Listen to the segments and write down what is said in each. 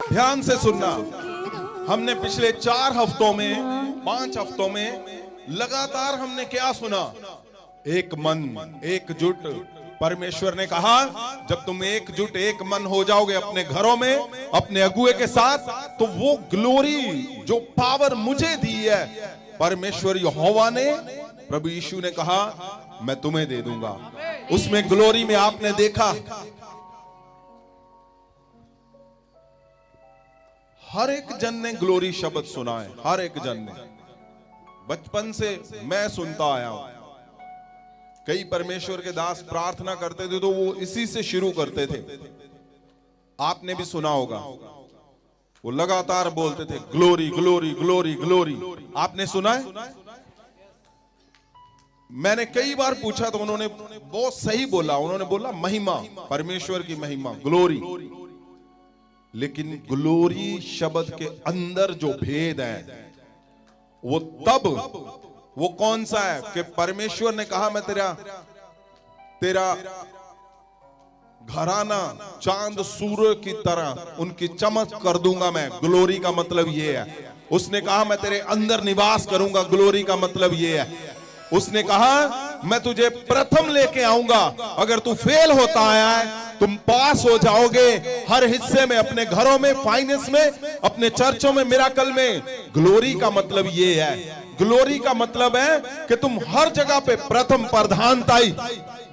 ध्यान से सुनना। हमने पिछले 4 हफ्तों में 5 हफ्तों में लगातार हमने क्या सुना? एक मन, एकजुट। परमेश्वर ने कहा जब तुम एकजुट, एक मन हो जाओगे अपने घरों में, अपने अगुए के साथ, तो वो ग्लोरी जो पावर मुझे दी है, परमेश्वर यहोवा ने, प्रभु यीशु ने कहा मैं तुम्हें दे दूंगा। उसमें ग्लोरी में आपने देखा हर एक जन ने ग्लोरी शब्द सुना है, हर एक जन ने। बचपन से मैं सुनता आया हूं। कई परमेश्वर के दास प्रार्थना करते थे तो वो इसी से शुरू करते थे। आपने भी सुना होगा, वो लगातार बोलते थे ग्लोरी ग्लोरी ग्लोरी ग्लोरी। आपने सुना है? मैंने कई बार पूछा तो उन्होंने बहुत सही बोला। उन्होंने बोला महिमा, परमेश्वर की महिमा, ग्लोरी। लेकिन ग्लोरी शब्द के अंदर जो भेद है वो तब, वो कौन सा है कि परमेश्वर ने कहा मैं तेरा घराना चांद सूर्य की तरह उनकी चमक कर दूंगा मैं। ग्लोरी का मतलब ये है। उसने कहा मैं तेरे अंदर निवास करूंगा। ग्लोरी का मतलब ये है। उसने कहा मैं तुझे प्रथम लेके आऊंगा। अगर तू फेल होता आया है, तुम पास हो जाओगे हर हिस्से में, अपने घरों में, फाइनेंस में, अपने चर्चों में, मिराकल में। ग्लोरी का मतलब ये है। ग्लोरी का मतलब है कि तुम हर जगह पे प्रथम, प्रधानताई।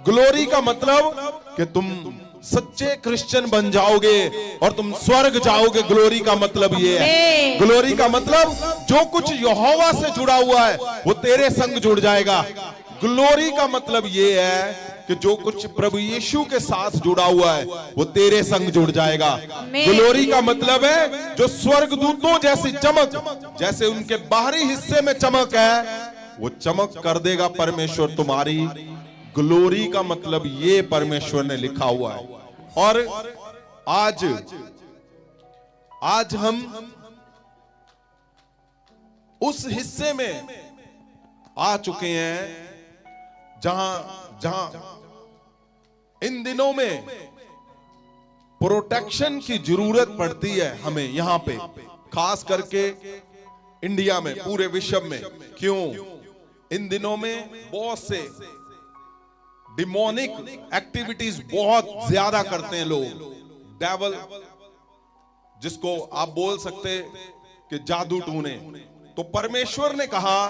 ग्लोरी का मतलब कि तुम सच्चे क्रिश्चियन बन जाओगे और तुम स्वर्ग जाओगे। ग्लोरी का मतलब ये है। ग्लोरी का मतलब जो कुछ यहोवा से जुड़ा हुआ है वो तेरे संग जुड़ जाएगा। ग्लोरी का मतलब ये है कि जो कुछ प्रभु यीशु के साथ जुड़ा हुआ है वो तेरे संग जुड़ जाएगा। ग्लोरी का मतलब है जो स्वर्गदूतों जैसी चमक, जैसे उनके बाहरी हिस्से में चमक है, वो चमक कर देगा परमेश्वर तुम्हारी। ग्लोरी का मतलब ये परमेश्वर ने लिखा हुआ है। और आज हम उस हिस्से में आ चुके हैं जहां इन दिनों में प्रोटेक्शन की जरूरत पड़ती है हमें, यहां पे खास करके इंडिया में, पूरे विश्व में। क्यों? इन दिनों में बहुत से डिमोनिक एक्टिविटीज बहुत ज्यादा करते हैं लोग। डेविल, जिसको आप बोल सकते कि जादू टूने। तो परमेश्वर ने कहा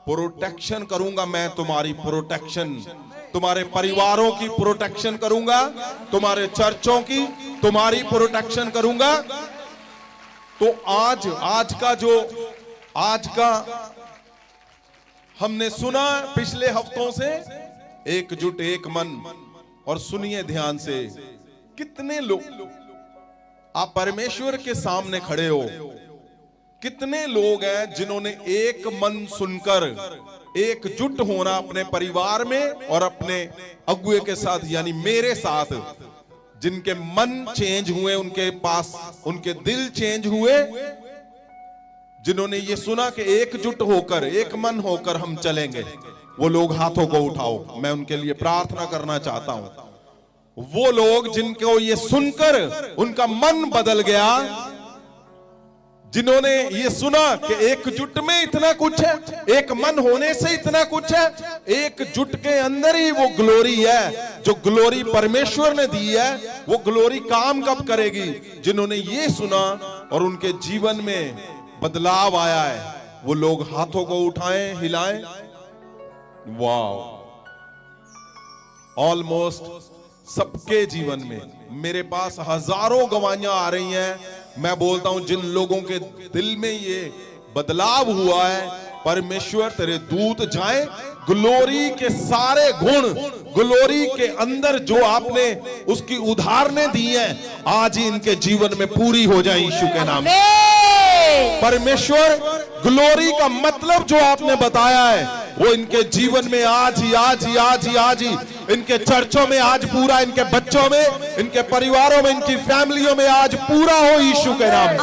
प्रोटेक्शन करूंगा मैं, तुम्हारी प्रोटेक्शन, तुम्हारे परिवारों की प्रोटेक्शन करूंगा, तुम्हारे चर्चों की, तुम्हारी प्रोटेक्शन करूंगा। तो आज का हमने सुना पिछले हफ्तों से, एकजुट, एक मन। और सुनिए ध्यान से, कितने लोग आप परमेश्वर के सामने खड़े हो, कितने लोग हैं जिन्होंने एक मन सुनकर एकजुट होना अपने परिवार में और अपने अगुए के साथ, यानी मेरे साथ, जिनके मन चेंज हुए, उनके पास उनके दिल चेंज हुए, जिन्होंने ये सुना कि एकजुट होकर, एक मन होकर हम चलेंगे, वो लोग हाथों को उठाओ। मैं उनके लिए प्रार्थना करना चाहता हूं। वो लोग जिनको ये सुनकर उनका मन बदल गया, जिन्होंने ये सुना कि एकजुट में इतना कुछ है, एक मन होने से इतना कुछ है, एकजुट के अंदर ही वो ग्लोरी है। जो ग्लोरी परमेश्वर ने दी है, वो ग्लोरी काम कब करेगी? जिन्होंने ये सुना और उनके जीवन में बदलाव आया है, वो लोग हाथों को उठाएं, हिलाएं। वाह! ऑलमोस्ट सबके जीवन में मेरे पास हजारों गवाहियां आ रही हैं। मैं बोलता हूं जिन लोगों के दिल में ये बदलाव हुआ है, परमेश्वर तेरे दूत जाएं, ग्लोरी के सारे गुण, ग्लोरी के अंदर जो आपने उसकी उदाहरणें दी हैं, आज ही इनके जीवन में पूरी हो जाए यीशु के नाम। परमेश्वर ग्लोरी का मतलब जो आपने बताया है, वो इनके जीवन में आज ही इनके चर्चों में आज पूरा, इनके बच्चों में, इनके परिवारों में, इनकी फैमिलियों में आज पूरा हो यीशु के नाम से।